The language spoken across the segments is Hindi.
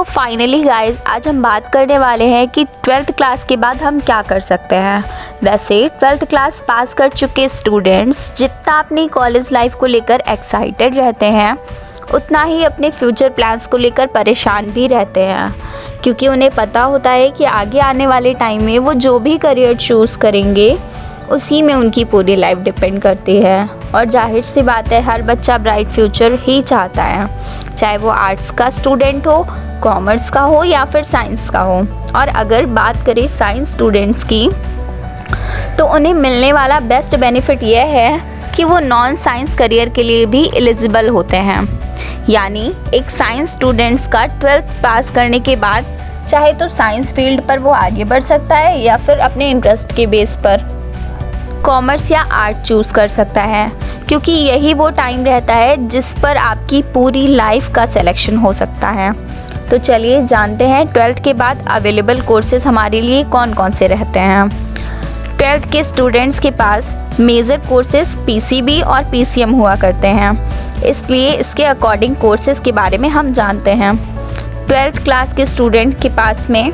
फाइनली गाइज आज हम बात करने वाले हैं कि 12th क्लास के बाद हम क्या कर सकते हैं। वैसे 12th क्लास पास कर चुके स्टूडेंट्स जितना अपनी कॉलेज लाइफ को लेकर एक्साइटेड रहते हैं उतना ही अपने फ्यूचर प्लान्स को लेकर परेशान भी रहते हैं, क्योंकि उन्हें पता होता है कि आगे आने वाले टाइम में वो जो भी करियर चूज़ करेंगे उसी में उनकी पूरी लाइफ डिपेंड करती है। और जाहिर सी बात है, हर बच्चा ब्राइट फ्यूचर ही चाहता है, चाहे वो आर्ट्स का स्टूडेंट हो, कॉमर्स का हो या फिर साइंस का हो। और अगर बात करें साइंस स्टूडेंट्स की तो उन्हें मिलने वाला बेस्ट बेनिफिट यह है कि वो नॉन साइंस करियर के लिए भी एलिजिबल होते हैं। यानी एक साइंस स्टूडेंट्स का 12th पास करने के बाद चाहे तो साइंस फील्ड पर वो आगे बढ़ सकता है या फिर अपने इंटरेस्ट के बेस पर कॉमर्स या आर्ट चूज़ कर सकता है, क्योंकि यही वो टाइम रहता है जिस पर आपकी पूरी लाइफ का सिलेक्शन हो सकता है। तो चलिए जानते हैं 12th के बाद अवेलेबल कोर्सेज हमारे लिए कौन कौन से रहते हैं। 12th के स्टूडेंट्स के पास मेजर कोर्सेज पीसीबी और पीसीएम हुआ करते हैं, इसलिए इसके अकॉर्डिंग कोर्सेज के बारे में हम जानते हैं। 12th क्लास के स्टूडेंट के पास में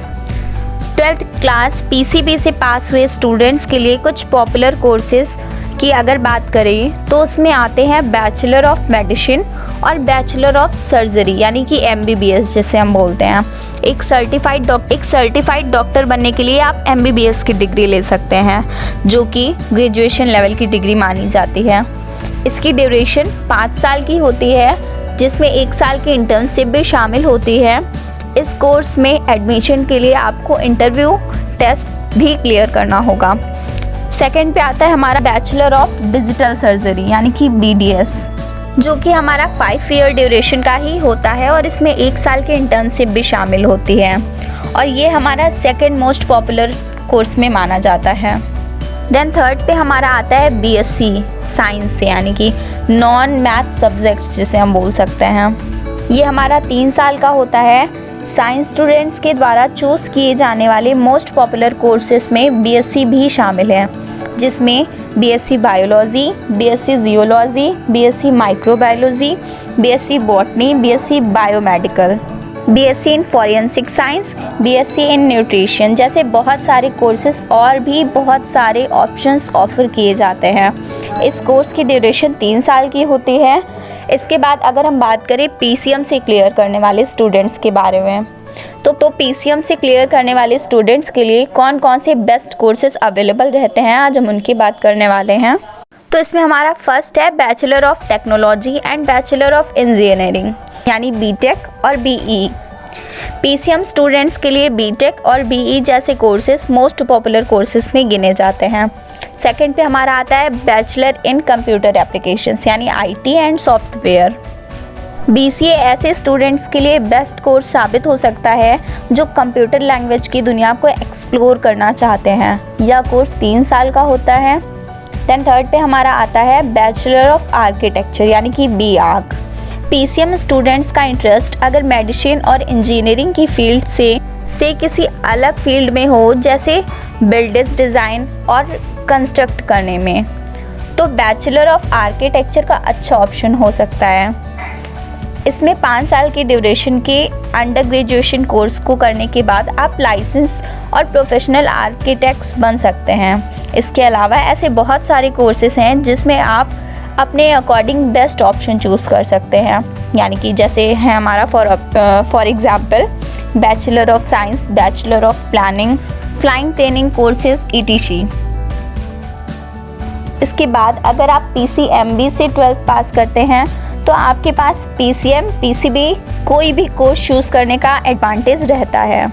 12th क्लास पीसीबी से पास हुए स्टूडेंट्स के लिए कुछ पॉपुलर कोर्सेज की अगर बात करें तो उसमें आते हैं बैचलर ऑफ मेडिसिन और बैचलर ऑफ सर्जरी, यानी कि एमबीबीएस जिसे हम बोलते हैं। एक सर्टिफाइड डॉक्टर बनने के लिए आप एमबीबीएस की डिग्री ले सकते हैं, जो कि ग्रेजुएशन लेवल की डिग्री मानी जाती है। इसकी ड्यूरेशन 5 साल की होती है, जिसमें 1 साल की इंटर्नशिप भी शामिल होती है। इस कोर्स में एडमिशन के लिए आपको इंटरव्यू टेस्ट भी क्लियर करना होगा। सेकंड पे आता है हमारा बैचलर ऑफ डिजिटल सर्जरी, यानी कि बीडीएस, जो कि हमारा 5 ईयर ड्यूरेशन का ही होता है और इसमें 1 साल की इंटर्नशिप भी शामिल होती है और ये हमारा सेकंड मोस्ट पॉपुलर कोर्स में माना जाता है। देन थर्ड पे हमारा आता है बीएससी साइंस से, यानी कि नॉन मैथ सब्जेक्ट्स जिसे हम बोल सकते हैं। ये हमारा 3 साल का होता है। साइंस स्टूडेंट्स के द्वारा चूज़ किए जाने वाले मोस्ट पॉपुलर कोर्सेज में बीएससी भी शामिल है, जिसमें BSc biology, BSc geology, BSc microbiology, BSc botany, BSc biomedical, BSc in forensic science, BSc in nutrition जैसे बहुत सारे कोर्सेज और भी बहुत सारे ऑप्शंस ऑफर किए जाते हैं। इस कोर्स की ड्यूरेशन 3 साल की होती है। इसके बाद अगर हम बात करें पीसीएम से क्लियर करने वाले स्टूडेंट्स के बारे में, तो पीसीएम से क्लियर करने वाले स्टूडेंट्स के लिए कौन कौन से बेस्ट कोर्सेज अवेलेबल रहते हैं, आज हम उनकी बात करने वाले हैं। तो इसमें हमारा फर्स्ट है bachelor of technology and bachelor of engineering, यानी बीटेक और बीई। पीसीएम स्टूडेंट्स के लिए बीटेक और बीई जैसे कोर्सेज मोस्ट पॉपुलर कोर्सेज में गिने जाते हैं। सेकंड पे हमारा आता है बैचलर इन कंप्यूटर एप्लीकेशंस, यानी आईटी एंड सॉफ्टवेयर। बीसीए ऐसे स्टूडेंट्स के लिए बेस्ट कोर्स साबित हो सकता है जो कंप्यूटर लैंग्वेज की दुनिया को एक्सप्लोर करना चाहते हैं। यह कोर्स 3 साल का होता है। देन थर्ड पे हमारा आता है बैचलर ऑफ आर्किटेक्चर, यानी कि बीआर्क। पीसीएम स्टूडेंट्स का इंटरेस्ट अगर मेडिसिन और इंजीनियरिंग की फील्ड से किसी अलग फील्ड में हो, जैसे बिल्डिंग्स डिज़ाइन और कंस्ट्रक्ट करने में, तो बैचलर ऑफ आर्किटेक्चर का अच्छा ऑप्शन हो सकता है। इसमें 5 साल की ड्यूरेशन के अंडर ग्रेजुएशन कोर्स को करने के बाद आप लाइसेंस और प्रोफेशनल आर्किटेक्ट्स बन सकते हैं। इसके अलावा ऐसे बहुत सारे कोर्सेज हैं जिसमें आप अपने अकॉर्डिंग बेस्ट ऑप्शन चूज़ कर सकते हैं, यानी कि जैसे है हमारा for example bachelor of science, bachelor of planning, flying training courses ETC। इसके बाद अगर आप PCMB से 12th पास करते हैं तो आपके पास PCM, PCB कोई भी कोर्स चूज़ करने का एडवांटेज रहता है।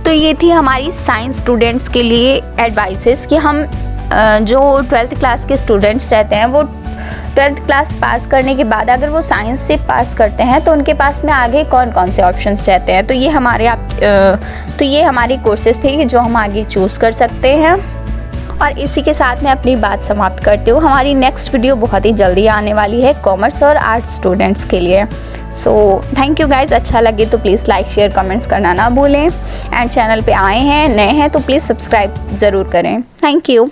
तो ये थी हमारी साइंस स्टूडेंट्स के लिए एडवाइसेस कि हम जो 12th क्लास के स्टूडेंट्स रहते हैं वो 12th क्लास पास करने के बाद अगर वो साइंस से पास करते हैं तो उनके पास में आगे कौन कौन से ऑप्शंस रहते हैं। तो ये हमारे कोर्सेज थे जो हम आगे चूज़ कर सकते हैं। और इसी के साथ मैं अपनी बात समाप्त करती हूँ। हमारी नेक्स्ट वीडियो बहुत ही जल्दी आने वाली है कॉमर्स और आर्ट्स स्टूडेंट्स के लिए। So thank you guys. अच्छा लगे तो प्लीज़ लाइक शेयर कमेंट्स करना ना भूलें। एंड चैनल पे आए हैं, नए हैं तो प्लीज़ सब्सक्राइब ज़रूर करें। Thank you.